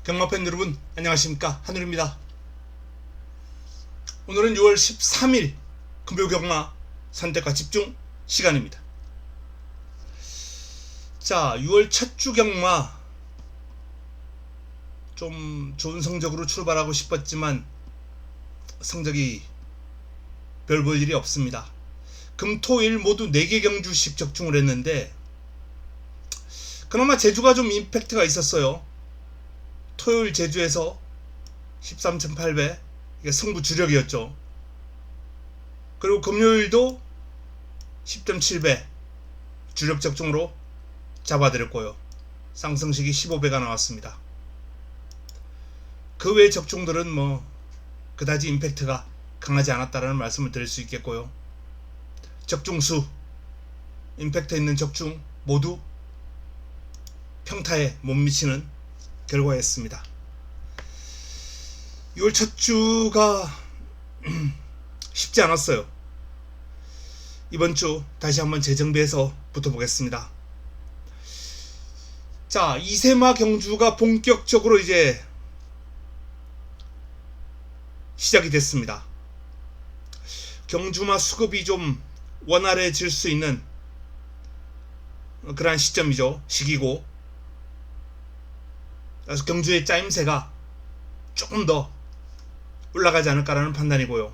경마팬 여러분 안녕하십니까, 한율입니다. 오늘은 6월 13일 금요 경마 선택과 집중 시간입니다. 자, 6월 첫 주 경마 좀 좋은 성적으로 출발하고 싶었지만 성적이 별 볼 일이 없습니다. 금, 토, 일 모두 4개 경주씩 적중을 했는데 그나마 제주가 좀 임팩트가 있었어요. 토요일 제주에서 13,800 이게 승부 주력이었죠. 그리고 금요일도 10.7배 주력 적중으로 잡아드렸고요. 상승식이 15배가 나왔습니다. 그 외 적중들은 뭐 그다지 임팩트가 강하지 않았다라는 말씀을 드릴 수 있겠고요. 적중수, 임팩트 있는 적중 모두 평타에 못 미치는 결과였습니다. 6월 첫 주가 쉽지 않았어요. 이번 주 다시 한번 재정비해서 붙어보겠습니다. 자, 이세마 경주가 본격적으로 이제 시작이 됐습니다. 경주마 수급이 좀 원활해질 수 있는 그러한 시점이죠. 시기고, 그래서 경주의 짜임새가 조금 더 올라가지 않을까라는 판단이고요.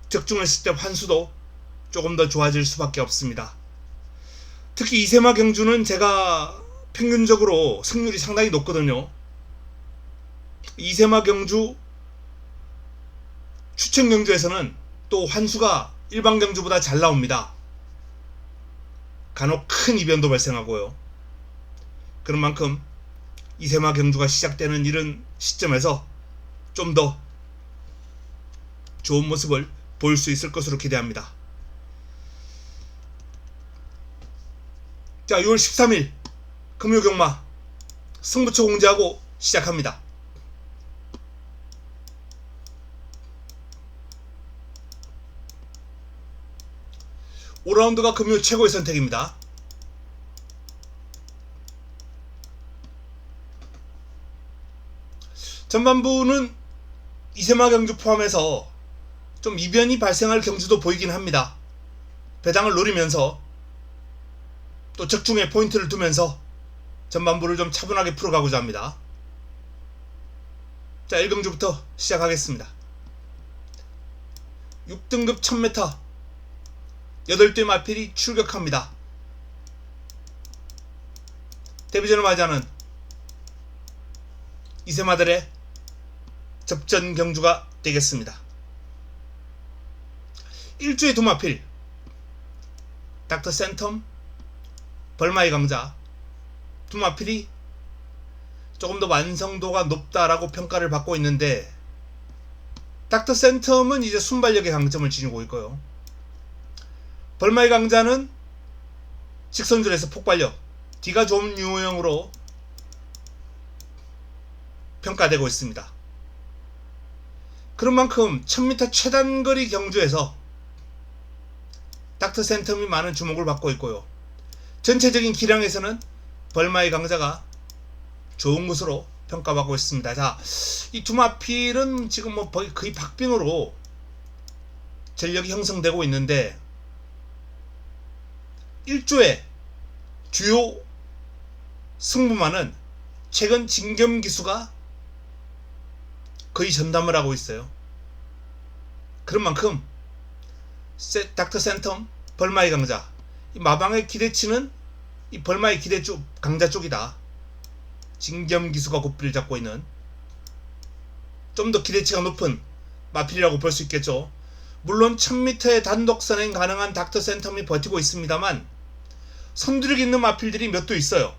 적중했을 때 환수도 조금 더 좋아질 수밖에 없습니다. 특히 이세마 경주는 제가 평균적으로 승률이 상당히 높거든요. 이세마 경주 추천 경주에서는 또 환수가 일반 경주보다 잘 나옵니다. 간혹 큰 이변도 발생하고요. 그런 만큼 이세마 경주가 시작되는 이런 시점에서 좀 더 좋은 모습을 보일 수 있을 것으로 기대합니다. 자, 6월 13일 금요 경마 승부처 공지하고 시작합니다. 오라운드가 금요 최고의 선택입니다. 전반부는 이세마 경주 포함해서 좀 이변이 발생할 경주도 보이긴 합니다. 배당을 노리면서 또 적중에 포인트를 두면서 전반부를 좀 차분하게 풀어가고자 합니다. 자, 1경주부터 시작하겠습니다. 6등급 1000m 8대 마필이 출격합니다. 데뷔전을 맞이하는 이세마들의 접전 경주가 되겠습니다. 1주의 두 마필 닥터 센텀, 벌마의 강자 두 마필이 조금 더 완성도가 높다라고 평가를 받고 있는데, 닥터 센텀은 이제 순발력의 강점을 지니고 있고요. 벌마의 강자는 직선줄에서 폭발력, 뒤가 좀 유형으로 평가되고 있습니다. 그런 만큼 1000m 최단거리 경주에서 닥터 센텀이 많은 주목을 받고 있고요. 전체적인 기량에서는 벌마의 강자가 좋은 것으로 평가받고 있습니다. 자, 이 두 마필은 지금 뭐 거의 박빙으로 전력이 형성되고 있는데, 1조의 주요 승부마는 최근 진겸 기수가 거의 전담을 하고 있어요. 그런 만큼 닥터 센텀, 벌마의 강자, 이 마방의 기대치는 이 벌마의 강자 쪽이다. 진겸 기수가 고삐를 잡고 있는 좀 더 기대치가 높은 마필이라고 볼 수 있겠죠. 물론 1000m의 단독 선행 가능한 닥터 센텀이 버티고 있습니다만 선두력 있는 마필들이 몇 도 있어요.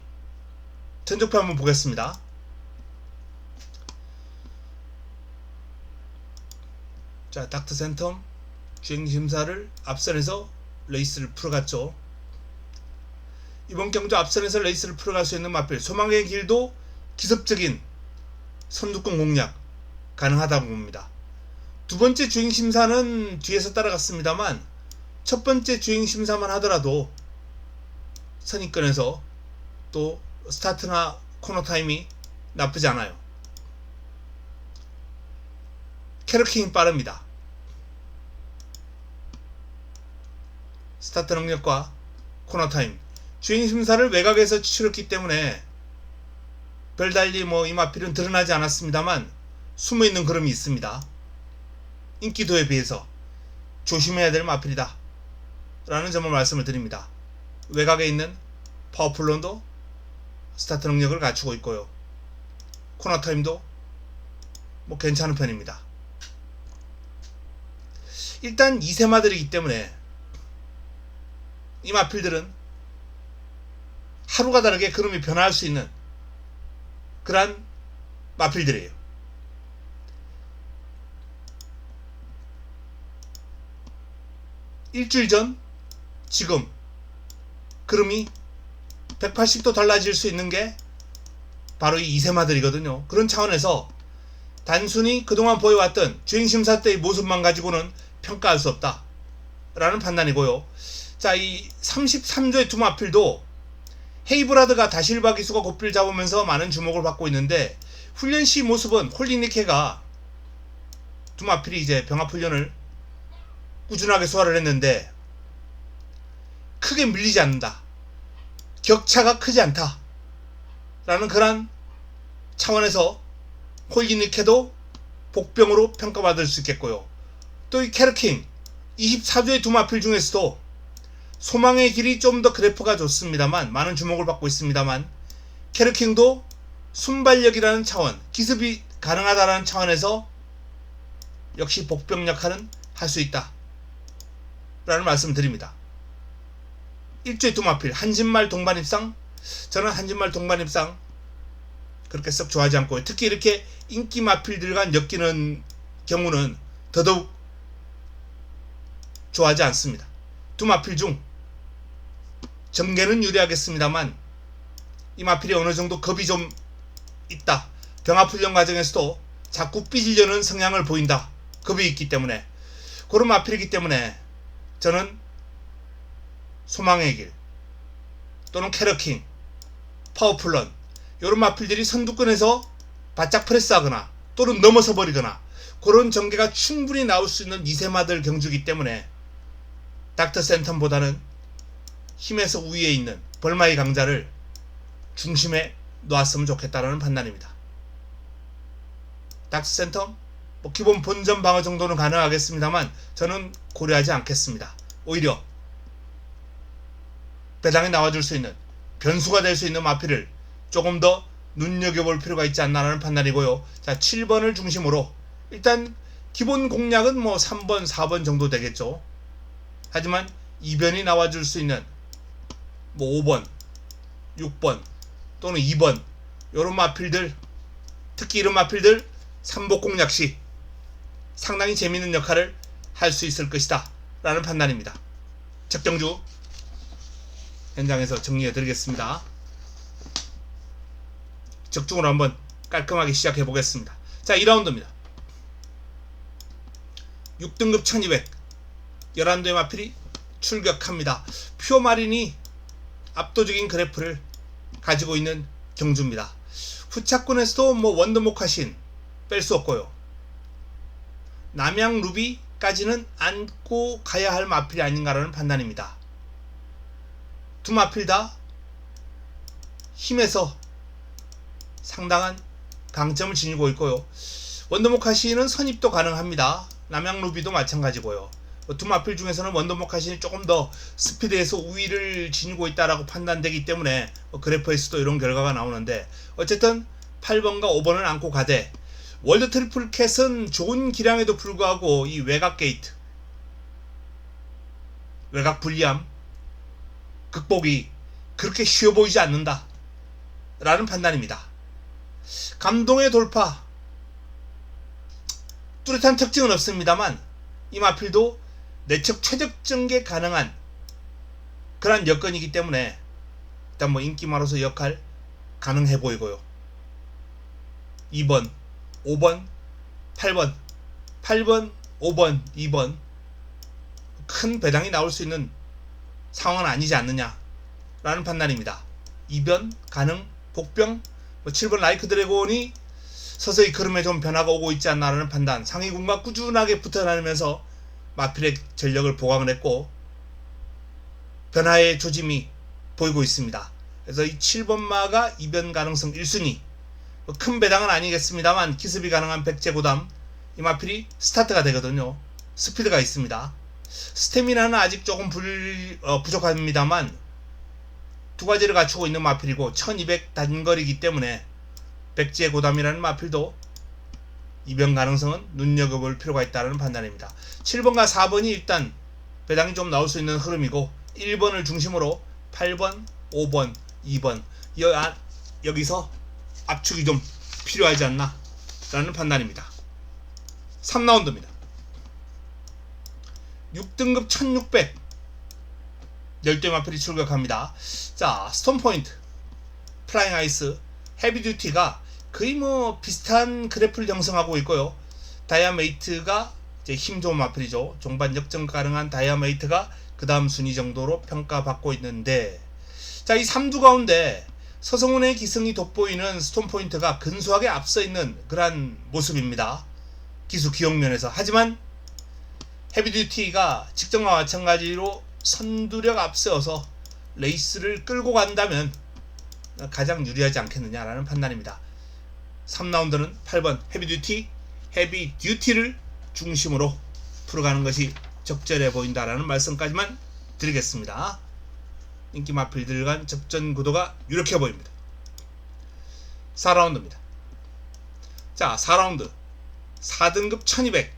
전적표 한번 보겠습니다. 자, 닥터 센텀 주행심사를 앞선에서 레이스를 풀어갔죠. 이번 경주 앞선에서 레이스를 풀어갈 수 있는 마필 소망의 길도 기습적인 선두권 공략 가능하다고 봅니다. 두 번째 주행심사는 뒤에서 따라갔습니다만 첫 번째 주행심사만 하더라도 선입권에서 또 스타트나 코너 타임이 나쁘지 않아요. 캐러킹 빠릅니다. 스타트 능력과 코너 타임. 주행 심사를 외곽에서 치렀기 때문에 별달리 이마필은 드러나지 않았습니다만 숨어있는 그름이 있습니다. 인기도에 비해서 조심해야 될 마필이다 라는 점을 말씀을 드립니다. 외곽에 있는 파워풀론도 스타트 능력을 갖추고 있고요. 코너 타임도 괜찮은 편입니다. 일단 2세마들이기 때문에 이 마필들은 하루가 다르게 그름이 변화할 수 있는 그러한 마필들이에요. 일주일 전 지금 그름이 180도 달라질 수 있는 게 바로 이 2세마들이거든요. 그런 차원에서 단순히 그동안 보여왔던 주행심사 때의 모습만 가지고는 평가할 수 없다 라는 판단이고요. 자, 이 33조의 두 마필도 헤이브라드가 다실바 기수가 고삐를 잡으면서 많은 주목을 받고 있는데, 훈련 시 모습은 홀리니케가 두 마필이 이제 병합 훈련을 꾸준하게 소화를 했는데 크게 밀리지 않는다, 격차가 크지 않다 라는 그런 차원에서 홀리니케도 복병으로 평가받을 수 있겠고요. 또 이 캐러킹 24조의 두 마필 중에서도 소망의 길이 좀 더 그래프가 좋습니다만, 많은 주목을 받고 있습니다만, 캐러킹도 순발력이라는 차원, 기습이 가능하다라는 차원에서 역시 복병 역할은 할 수 있다 라는 말씀을 드립니다. 일조의 두 마필 한진말 동반 입상, 저는 한진말 동반 입상 그렇게 썩 좋아하지 않고, 특히 이렇게 인기 마필들과 엮이는 경우는 더더욱 좋아하지 않습니다. 두 마필 중 정계는 유리하겠습니다만 이 마필이 어느 정도 겁이 좀 있다, 병합훈련 과정에서도 자꾸 삐지려는 성향을 보인다, 겁이 있기 때문에, 그런 마필이기 때문에 저는 소망의 길 또는 캐러킹, 파워풀런 이런 마필들이 선두권에서 바짝 프레스하거나 또는 넘어서 버리거나 그런 전개가 충분히 나올 수 있는 2세마들 경주이기 때문에 닥터 센텀보다는 힘에서 우위에 있는 벌마의 강자를 중심에 놓았으면 좋겠다라는 판단입니다. 닥터 센텀 기본 본전 방어 정도는 가능하겠습니다만 저는 고려하지 않겠습니다. 오히려 배당에 나와줄 수 있는, 변수가 될 수 있는 마필을 조금 더 눈여겨볼 필요가 있지 않나라는 판단이고요. 자, 7번을 중심으로 일단 기본 공략은 3번, 4번 정도 되겠죠. 하지만 이변이 나와줄 수 있는 5번, 6번 또는 2번 이런 마필들, 특히 이런 마필들 3복 공략 시 상당히 재미있는 역할을 할 수 있을 것이다 라는 판단입니다. 책정주 현장에서 정리해 드리겠습니다. 적중으로 한번 깔끔하게 시작해 보겠습니다. 자, 2라운드입니다. 6등급 1200 11도의 마필이 출격합니다. 퓨어마린이 압도적인 그래프를 가지고 있는 경주입니다. 후차권에서도 원더모카신 뺄 수 없고요. 남양 루비까지는 안고 가야 할 마필이 아닌가라는 판단입니다. 두 마필 다 힘에서 상당한 강점을 지니고 있고요. 원더모카신은 선입도 가능합니다. 남양 루비도 마찬가지고요. 두 마필 중에서는 원더모카신이 조금 더 스피드에서 우위를 지니고 있다라고 판단되기 때문에 그래프에서도 이런 결과가 나오는데, 어쨌든 8번과 5번을 안고 가되, 월드 트리플 캣은 좋은 기량에도 불구하고 이 외곽 게이트, 외곽 불리함 극복이 그렇게 쉬워 보이지 않는다 라는 판단입니다. 감동의 돌파, 뚜렷한 특징은 없습니다만 이 마필도 내측 최적 전개 가능한 그런 여건이기 때문에 일단 인기마로서 역할 가능해 보이고요. 2번, 5번, 8번, 5번, 2번 큰 배당이 나올 수 있는 상황은 아니지 않느냐 라는 판단입니다. 이변 가능, 복병 7번 라이크 드래곤이 서서히 흐름에 좀 변화가 오고 있지 않나라는 판단. 상위군과 꾸준하게 붙어다니면서 마필의 전력을 보강을 했고 변화의 조짐이 보이고 있습니다. 그래서 이 7번마가 이변 가능성 1순위. 큰 배당은 아니겠습니다만 기습이 가능한 백제고담 이 마필이 스타트가 되거든요. 스피드가 있습니다. 스태미나는 아직 조금 부족합니다만 두 가지를 갖추고 있는 마필이고 1200 단거리이기 때문에 백제고담이라는 마필도 이변 가능성은 눈여겨볼 필요가 있다는 판단입니다. 7번과 4번이 일단 배당이 좀 나올 수 있는 흐름이고 1번을 중심으로 8번, 5번, 2번 여기서 압축이 좀 필요하지 않나 라는 판단입니다. 3라운드입니다. 6등급 1600 열대 마필이 출격합니다. 자, 스톤포인트, 플라잉 아이스, 헤비듀티가 거의 비슷한 그래프를 형성하고 있고요. 다이아메이트가 이제 힘 좋은 마필이죠. 종반 역전 가능한 다이아메이트가 그 다음 순위 정도로 평가받고 있는데, 자, 이 3두 가운데 서성훈의 기승이 돋보이는 스톤포인트가 근소하게 앞서 있는 그러한 모습입니다. 기수 기억면에서. 하지만 헤비듀티가 직전과 마찬가지로 선두력 앞세워서 레이스를 끌고 간다면 가장 유리하지 않겠느냐라는 판단입니다. 3라운드는 8번 헤비듀티를 중심으로 풀어가는 것이 적절해 보인다라는 말씀까지만 드리겠습니다. 인기 마필들 간 접전 구도가 유력해 보입니다. 4라운드입니다. 자, 4라운드 4등급 1200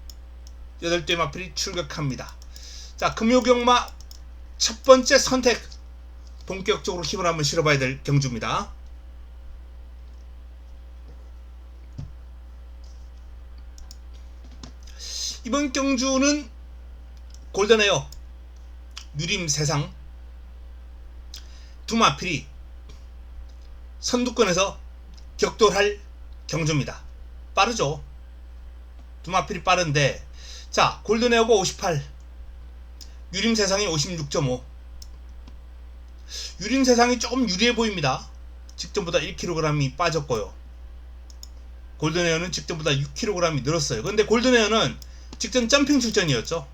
8대 마필이 출격합니다. 자, 금요경마 첫 번째 선택, 본격적으로 힘을 한번 실어봐야 될 경주입니다. 이번 경주는 골든에어, 유림세상 두 마필이 선두권에서 격돌할 경주입니다. 빠르죠. 두 마필이 빠른데, 자, 골든에어가 58, 유림세상이 56.5. 유림세상이 조금 유리해 보입니다. 직전보다 1kg이 빠졌고요. 골든에어는 직전보다 6kg이 늘었어요. 근데 골든에어는 직전 점핑 출전이었죠.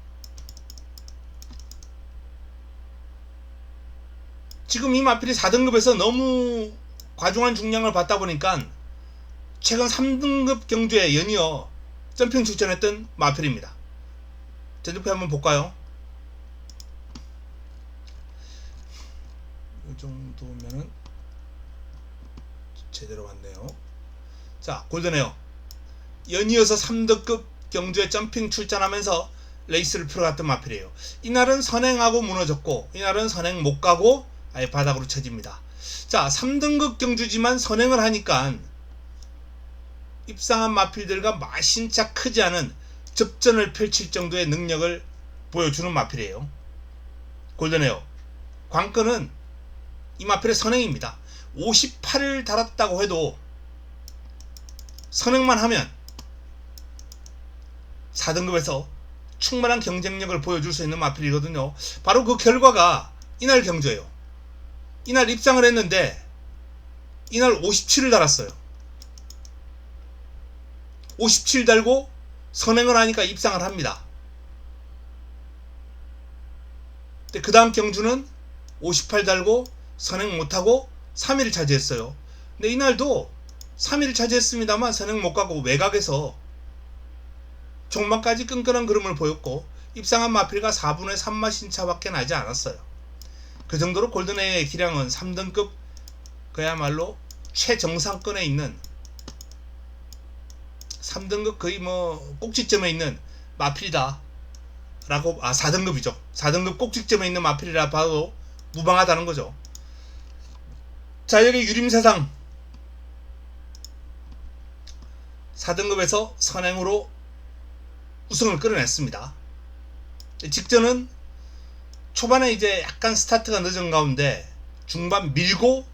지금 이 마필이 4등급에서 너무 과중한 중량을 받다 보니까 최근 3등급 경주에 연이어 점핑 출전했던 마필입니다. 전주표 한번 볼까요? 이 정도면은 제대로 왔네요. 자, 골든에어 연이어서 3등급 경주에 점핑 출전하면서 레이스를 풀어갔던 마필이에요. 이날은 선행하고 무너졌고 이날은 선행 못가고 아예 바닥으로 쳐집니다. 자, 3등급 경주지만 선행을 하니까 입상한 마필들과 마신차 크지 않은 접전을 펼칠 정도의 능력을 보여주는 마필이에요. 골든에어 관건은 이 마필의 선행입니다. 58을 달았다고 해도 선행만 하면 4등급에서 충분한 경쟁력을 보여줄 수 있는 마필이거든요. 바로 그 결과가 이날 경주예요. 이날 입상을 했는데 이날 57을 달았어요. 57 달고 선행을 하니까 입상을 합니다. 근데 그 다음 경주는 58 달고 선행 못하고 3위를 차지했어요. 근데 이날도 3위를 차지했습니다만 선행 못가고 외곽에서 종막까지 끈끈한 그림을 보였고 입상한 마필과 4분의 3마신차밖에 나지 않았어요. 그 정도로 골든에어의 기량은 3등급 그야말로 최정상권에 있는 3등급 거의 꼭지점에 있는 마필이다 라고, 4등급이죠. 4등급 꼭지점에 있는 마필이라 봐도 무방하다는 거죠. 자, 여기 유림세상 4등급에서 선행으로 우승을 끌어냈습니다. 직전은 초반에 이제 약간 스타트가 늦은 가운데 중반 밀고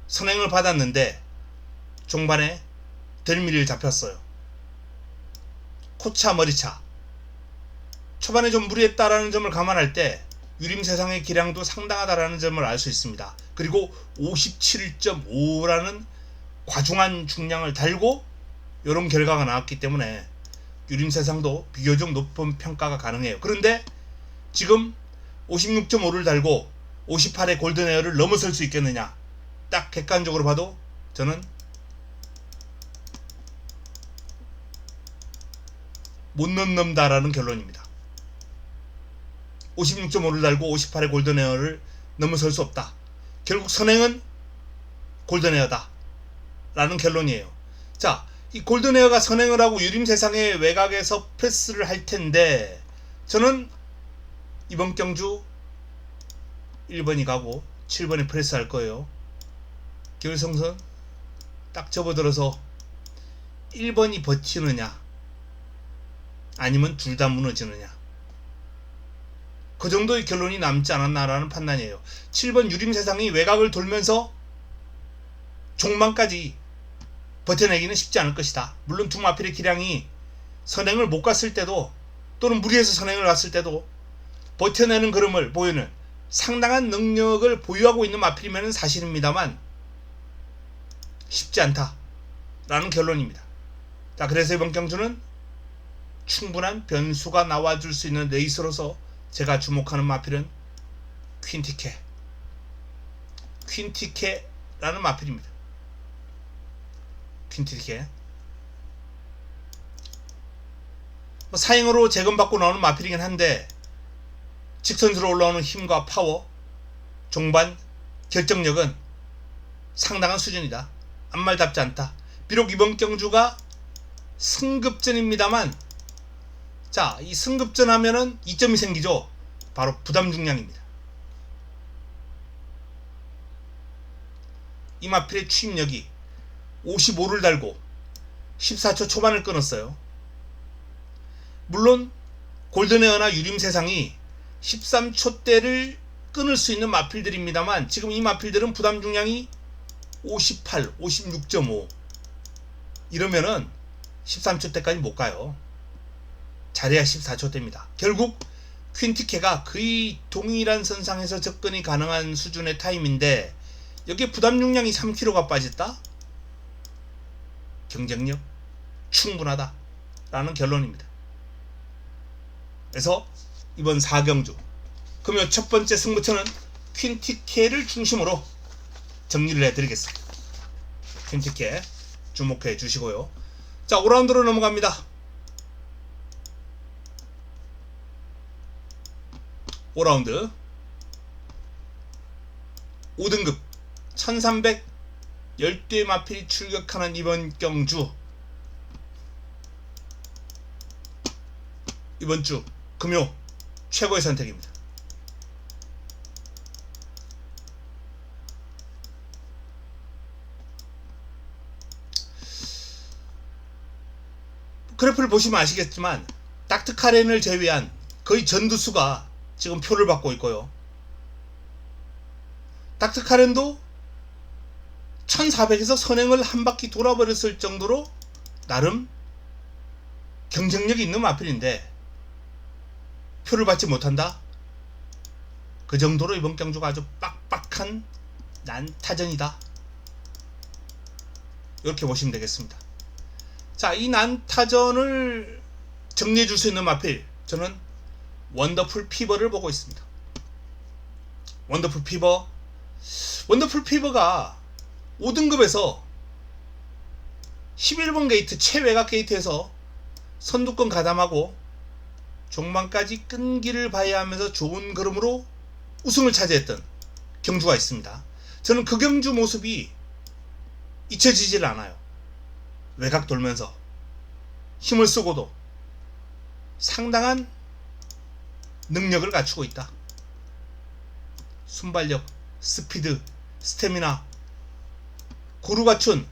선행을 받았는데 종반에 덜미를 잡혔어요. 코차 머리차. 초반에 좀 무리했다라는 점을 감안할 때 유림세상의 기량도 상당하다라는 점을 알 수 있습니다. 그리고 57.5라는 과중한 중량을 달고 이런 결과가 나왔기 때문에 유림세상도 비교적 높은 평가가 가능해요. 그런데 지금 56.5를 달고 58의 골든에어를 넘어설 수 있겠느냐? 딱 객관적으로 봐도 저는 못 넘는다라는 결론입니다. 56.5를 달고 58의 골든에어를 넘어설 수 없다. 결국 선행은 골든에어다 라는 결론이에요. 자, 이 골든에어가 선행을 하고 유림세상의 외곽에서 패스를 할 텐데 저는 이번 경주 1번이 가고 7번이 프레스 할 거예요. 결승선 딱 접어들어서 1번이 버티느냐 아니면 둘 다 무너지느냐, 그 정도의 결론이 남지 않았나라는 판단이에요. 7번 유림세상이 외곽을 돌면서 종만까지 버텨내기는 쉽지 않을 것이다. 물론 두 마필의 기량이 선행을 못 갔을 때도 또는 무리해서 선행을 갔을 때도 버텨내는 그림을 보이는 상당한 능력을 보유하고 있는 마필이면 사실입니다만 쉽지 않다라는 결론입니다. 자, 그래서 이번 경주는 충분한 변수가 나와줄 수 있는 레이스로서 제가 주목하는 마필은 퀸티케라는 마필입니다. 퀸티케 사행으로 재검받고 나오는 마필이긴 한데 직선수로 올라오는 힘과 파워, 종반, 결정력은 상당한 수준이다. 아무 말답지 않다. 비록 이번 경주가 승급전입니다만, 자, 이 승급전 하면은 이점이 생기죠. 바로 부담 중량입니다. 이 마필의 추임력이 55를 달고 14초 초반을 끊었어요. 물론 골든에어나 유림세상이 13초대를 끊을 수 있는 마필들입니다만 지금 이 마필들은 부담 중량이 58, 56.5 이러면은 13초대까지 못 가요. 잘해야 14초대입니다. 결국 퀸티케가 거의 동일한 선상에서 접근이 가능한 수준의 타임인데 여기에 부담 중량이 3kg가 빠졌다? 경쟁력 충분하다 라는 결론입니다. 그래서 이번 4경주 금요 첫 번째 승부처는 퀸티케를 중심으로 정리를 해드리겠습니다. 퀸티케 주목해 주시고요. 자, 5라운드로 넘어갑니다. 5라운드 5등급 1310대 마필이 출격하는 이번 경주, 이번 주 금요 최고의 선택입니다. 그래프를 보시면 아시겠지만 닥터카렌을 제외한 거의 전두수가 지금 표를 받고 있고요. 닥터카렌도 1400에서 선행을 한 바퀴 돌아버렸을 정도로 나름 경쟁력이 있는 마필인데 표를 받지 못한다? 그 정도로 이번 경주가 아주 빡빡한 난타전이다. 이렇게 보시면 되겠습니다. 자, 이 난타전을 정리해 줄 수 있는 마필, 저는 원더풀 피버를 보고 있습니다. 원더풀 피버가 5등급에서 11번 게이트 최외곽 게이트에서 선두권 가담하고 종반까지 끈기를 봐야 하면서 좋은 걸음으로 우승을 차지했던 경주가 있습니다. 저는 그 경주 모습이 잊혀지질 않아요. 외곽 돌면서 힘을 쓰고도 상당한 능력을 갖추고 있다. 순발력, 스피드, 스태미나 고루 갖춘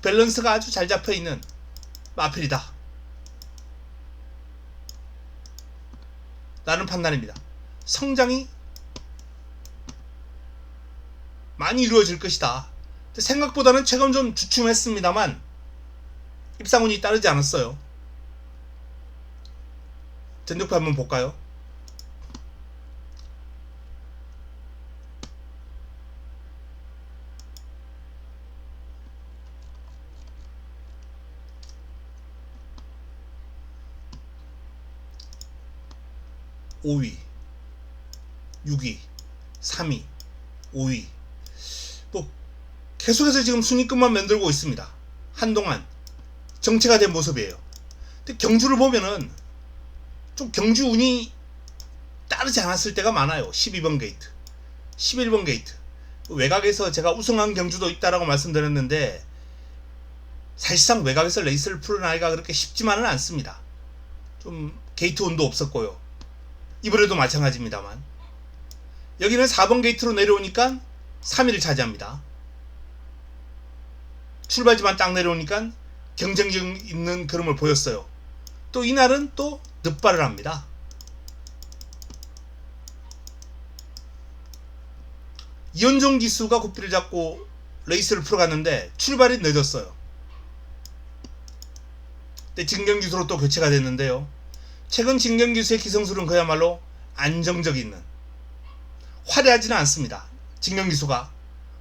밸런스가 아주 잘 잡혀있는 마필이다 라는 판단입니다. 성장이 많이 이루어질 것이다. 생각보다는 최근 좀 주춤했습니다만 입상운이 따르지 않았어요. 전적표 한번 볼까요? 5위, 6위, 3위, 5위. 뭐 계속해서 지금 순위급만 만들고 있습니다. 한동안 정체가 된 모습이에요. 근데 경주를 보면은 좀 경주 운이 따르지 않았을 때가 많아요. 12번 게이트, 11번 게이트. 외곽에서 제가 우승한 경주도 있다라고 말씀드렸는데 사실상 외곽에서 레이스를 풀어나기가 그렇게 쉽지만은 않습니다. 좀 게이트 운도 없었고요. 이번에도 마찬가지입니다만 여기는 4번 게이트로 내려오니까 3위를 차지합니다. 출발지만 딱 내려오니까 경쟁력 있는 그림을 보였어요. 또 이날은 또 늑발을 합니다. 이현종 기수가 고삐를 잡고 레이스를 풀어갔는데 출발이 늦었어요. 근데 진경기수로 또 교체가 됐는데요. 최근 진경기수의 기성술은 그야말로 안정적이 있는, 화려하지는 않습니다. 진경기수가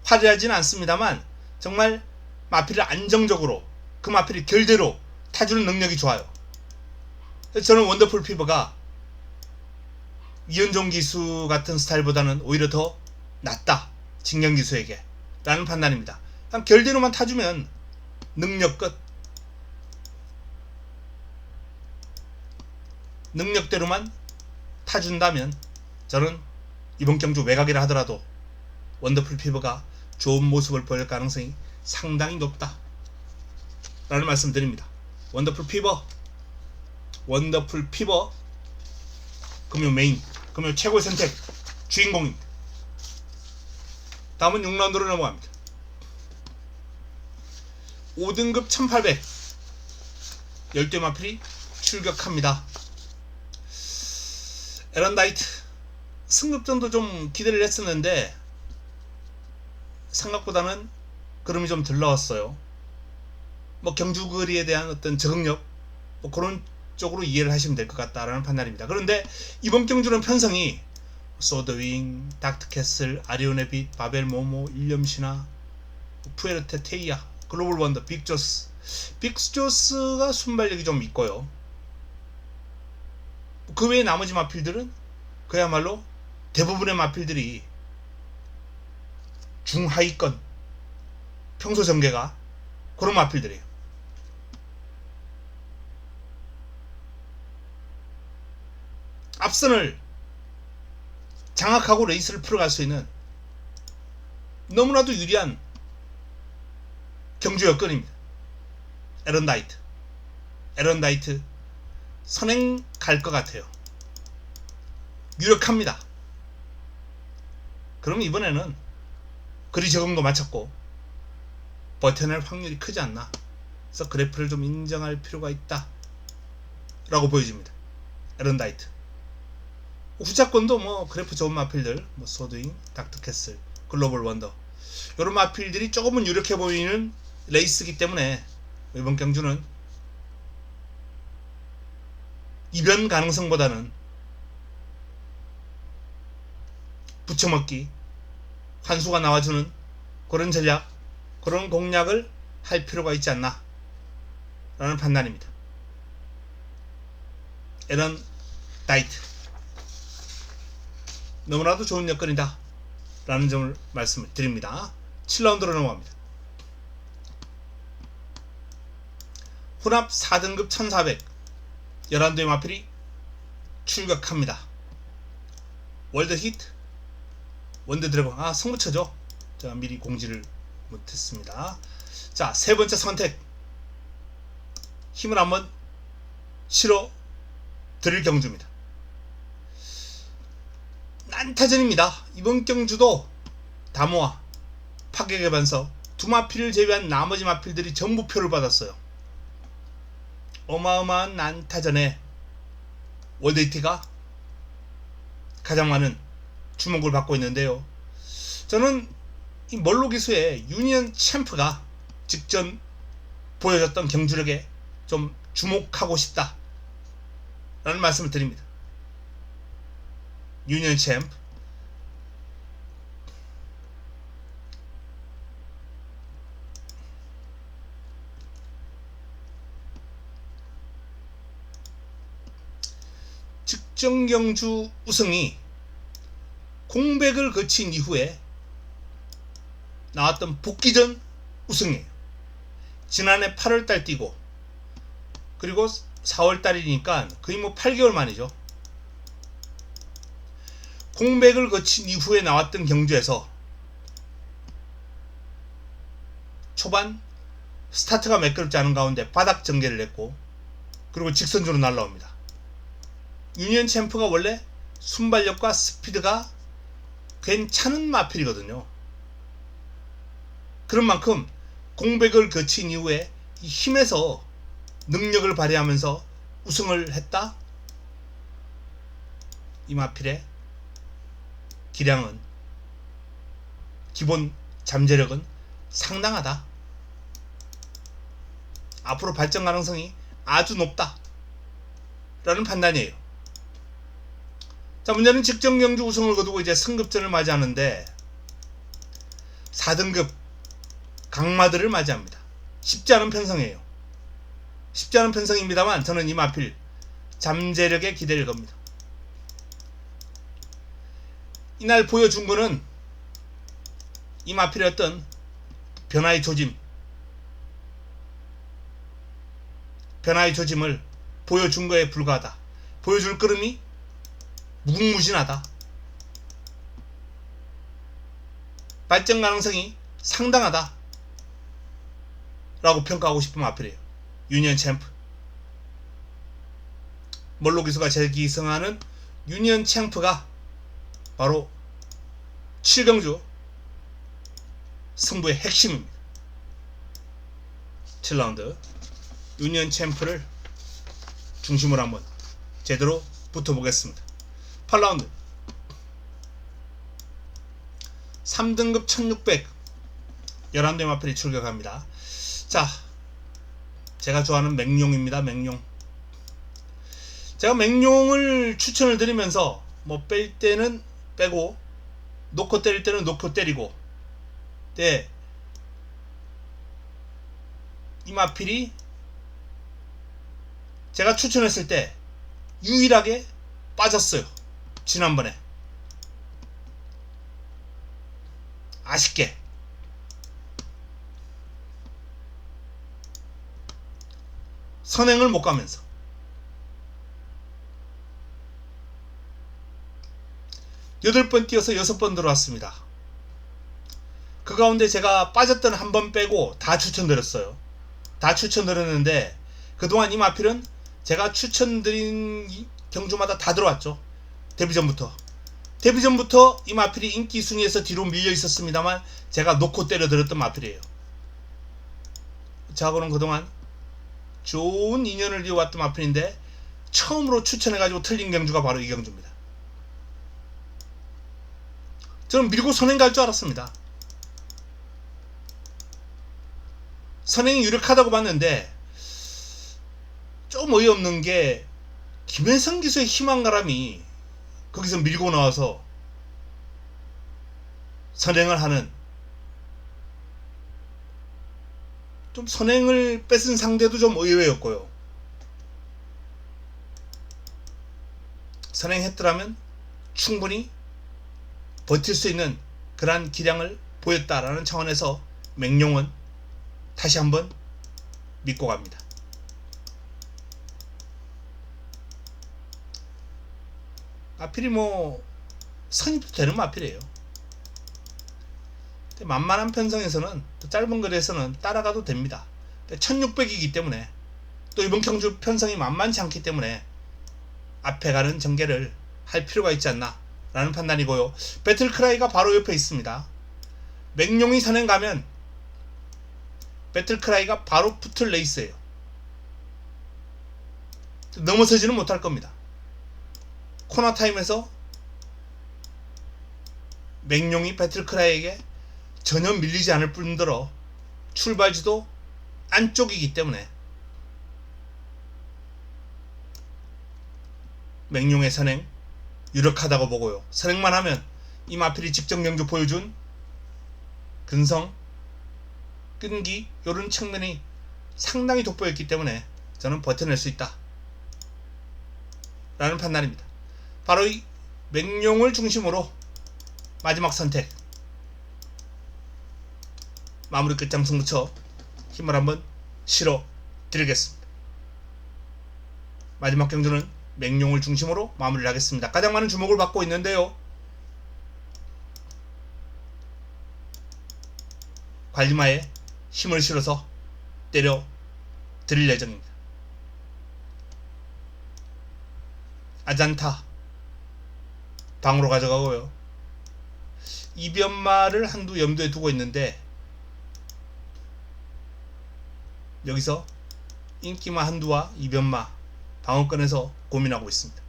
화려하지는 않습니다만 정말 마필을 안정적으로 그 마필을 결대로 타주는 능력이 좋아요. 그래서 저는 원더풀 피버가 이현종 기수 같은 스타일보다는 오히려 더 낫다, 진경 기수에게 라는 판단입니다. 그냥 결대로만 타주면 능력 끝, 능력대로만 타준다면 저는 이번 경주 외곽이라 하더라도 원더풀 피버가 좋은 모습을 보일 가능성이 상당히 높다 라는 말씀 드립니다. 원더풀 피버 금요 메인, 금요 최고의 선택 주인공입니다. 다음은 6라운드로 넘어갑니다. 5등급 1800 열대 마필이 출격합니다. 에런다이트 승급전도 좀 기대를 했었는데 생각보다는 그름이 좀 덜 나왔어요. 뭐 경주거리에 대한 어떤 적응력 뭐 그런 쪽으로 이해를 하시면 될 것 같다라는 판단입니다. 그런데 이번 경주는 편성이 소드윙, 닥터캐슬, 아리오네빗, 바벨 모모, 일념신화, 푸에르테 테이아, 글로벌 원더, 빅조스. 빅조스가 순발력이 좀 있고요. 그 외에 나머지 마필들은 그야말로 대부분의 마필들이 중하위권, 평소 전개가 그런 마필들이에요. 앞선을 장악하고 레이스를 풀어갈 수 있는 너무나도 유리한 경주 여건입니다. 에런다이트 선행 갈 것 같아요. 유력합니다. 그럼 이번에는 거리 적응도 마쳤고 버텨낼 확률이 크지 않나. 그래서 그래프를 좀 인정할 필요가 있다 라고 보여집니다. 에런다이트 후자권도 뭐 그래프 좋은 마필들, 뭐 소드잉, 닥터캐슬, 글로벌 원더 이런 마필들이 조금은 유력해 보이는 레이스이기 때문에 이번 경주는 이변 가능성보다는 붙여먹기, 환수가 나와주는 그런 전략, 그런 공략을 할 필요가 있지 않나 라는 판단입니다. 에런다이트 너무나도 좋은 여건이다 라는 점을 말씀을 드립니다. 7라운드로 넘어갑니다. 혼합 4등급 1400 11도의 마필이 출격합니다. 월드 히트, 원더 드래곤, 승부처죠. 제가 미리 공지를 못했습니다. 자, 세 번째 선택, 힘을 한번 실어 드릴 경주입니다. 난타전입니다. 이번 경주도 다모아, 파괴의 반석 두 마필을 제외한 나머지 마필들이 전부 표를 받았어요. 어마어마한 난타전에 월드 히트가 가장 많은 주목을 받고 있는데요. 저는 이 멀로 기수의 유니언 챔프가 직전 보여줬던 경주력에 좀 주목하고 싶다 라는 말씀을 드립니다. 유니언 챔프 직전경주 우승이 공백을 거친 이후에 나왔던 복귀전 우승이에요. 지난해 8월달 뛰고 그리고 4월달이니까 거의 뭐 8개월 만이죠. 공백을 거친 이후에 나왔던 경주에서 초반 스타트가 매끄럽지 않은 가운데 바닥 전개를 했고 그리고 직선주로 날라옵니다. 유니언 챔프가 원래 순발력과 스피드가 괜찮은 마필이거든요. 그런 만큼 공백을 거친 이후에 힘에서 능력을 발휘하면서 우승을 했다. 이 마필의 기량은, 기본 잠재력은 상당하다. 앞으로 발전 가능성이 아주 높다 라는 판단이에요. 자, 문제는 직전경주 우승을 거두고 이제 승급전을 맞이하는데 4등급 강마들을 맞이합니다. 쉽지 않은 편성이에요. 쉽지 않은 편성입니다만 저는 이 마필 잠재력에 기대를 겁니다. 이날 보여준 거는 이 마필의 어떤 변화의 조짐, 변화의 조짐을 보여준 거에 불과하다. 보여줄 걸음이 무궁무진하다. 발전 가능성이 상당하다 라고 평가하고 싶은 마필이에요. 유니언 챔프. 몰로 기수가 재기승하는 유니언 챔프가 바로 7경주 승부의 핵심입니다. 7라운드 유니언 챔프를 중심으로 한번 제대로 붙어보겠습니다. 8라운드 3등급 1600 11대 마필이 출격합니다. 자, 제가 좋아하는 맹룡입니다. 맹룡. 제가 맹룡을 추천을 드리면서 뭐 뺄 때는 빼고 놓고 때릴 때는 놓고 때리고, 네, 이 마필이 제가 추천했을 때 유일하게 빠졌어요. 지난번에 아쉽게. 선행을 못 가면서. 여덟 번 뛰어서 6번 들어왔습니다. 그 가운데 제가 빠졌던 한 번 빼고 다 추천드렸어요. 다 추천드렸는데 그동안 이 마필은 제가 추천드린 경주마다 다 들어왔죠. 데뷔전부터 이 마필이 인기 순위에서 뒤로 밀려 있었습니다만 제가 놓고 때려 들었던 마필이에요. 저하고는 그동안 좋은 인연을 이어왔던 마필인데 처음으로 추천해가지고 틀린 경주가 바로 이 경주입니다. 저는 밀고 선행 갈 줄 알았습니다. 선행이 유력하다고 봤는데 좀 어이없는 게 김혜성 기수의 희망가람이 거기서 밀고 나와서 선행을 하는, 좀 선행을 뺏은 상대도 좀 의외였고요. 선행했더라면 충분히 버틸 수 있는 그러한 기량을 보였다라는 차원에서 맹룡은 다시 한번 믿고 갑니다. 마필이 뭐 선입도 되는 마필이에요. 만만한 편성에서는, 또 짧은 거리에서는 따라가도 됩니다. 1600이기 때문에, 또 이번 경주 편성이 만만치 않기 때문에 앞에 가는 전개를 할 필요가 있지 않나 라는 판단이고요. 배틀크라이가 바로 옆에 있습니다. 맹룡이 선행 가면 배틀크라이가 바로 붙을 레이스예요. 넘어서지는 못할 겁니다. 코너타임에서 맹룡이 배틀크라이에게 전혀 밀리지 않을 뿐더러 출발지도 안쪽이기 때문에 맹룡의 선행 유력하다고 보고요. 선행만 하면 이 마필이 직전 경주 보여준 근성, 끈기 이런 측면이 상당히 돋보였기 때문에 저는 버텨낼 수 있다 라는 판단입니다. 바로 이 맹룡을 중심으로 마지막 선택, 마무리 끝장 승부처 힘을 한번 실어 드리겠습니다. 마지막 경주는 맹룡을 중심으로 마무리를 하겠습니다. 가장 많은 주목을 받고 있는데요, 관리마에 힘을 실어서 때려 드릴 예정입니다. 아잔타 방으로 가져가고요. 이변마를 한두 염두에 두고 있는데 여기서 인기마 한두와 이변마 방어권에서 고민하고 있습니다.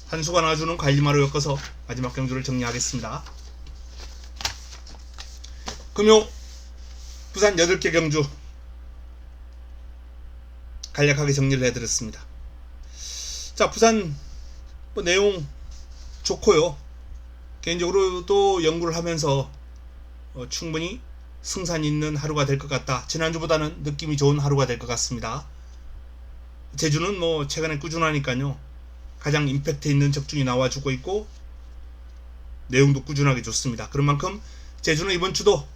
한수가 나와주는 관리마로 엮어서 마지막 경주를 정리하겠습니다. 금요 부산 8개 경주 간략하게 정리를 해드렸습니다. 자, 부산 내용 좋고요. 개인적으로도 연구를 하면서 충분히 승산 있는 하루가 될 것 같다. 지난주보다는 느낌이 좋은 하루가 될 것 같습니다. 제주는 최근에 꾸준하니까요, 가장 임팩트 있는 적중이 나와주고 있고 내용도 꾸준하게 좋습니다. 그런 만큼 제주는 이번 주도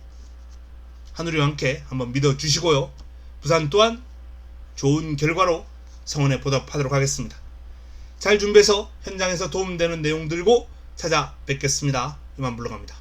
하늘이와 함께 한번 믿어주시고요, 부산 또한 좋은 결과로 성원에 보답하도록 하겠습니다. 잘 준비해서 현장에서 도움되는 내용 들고 찾아뵙겠습니다. 이만 물러갑니다.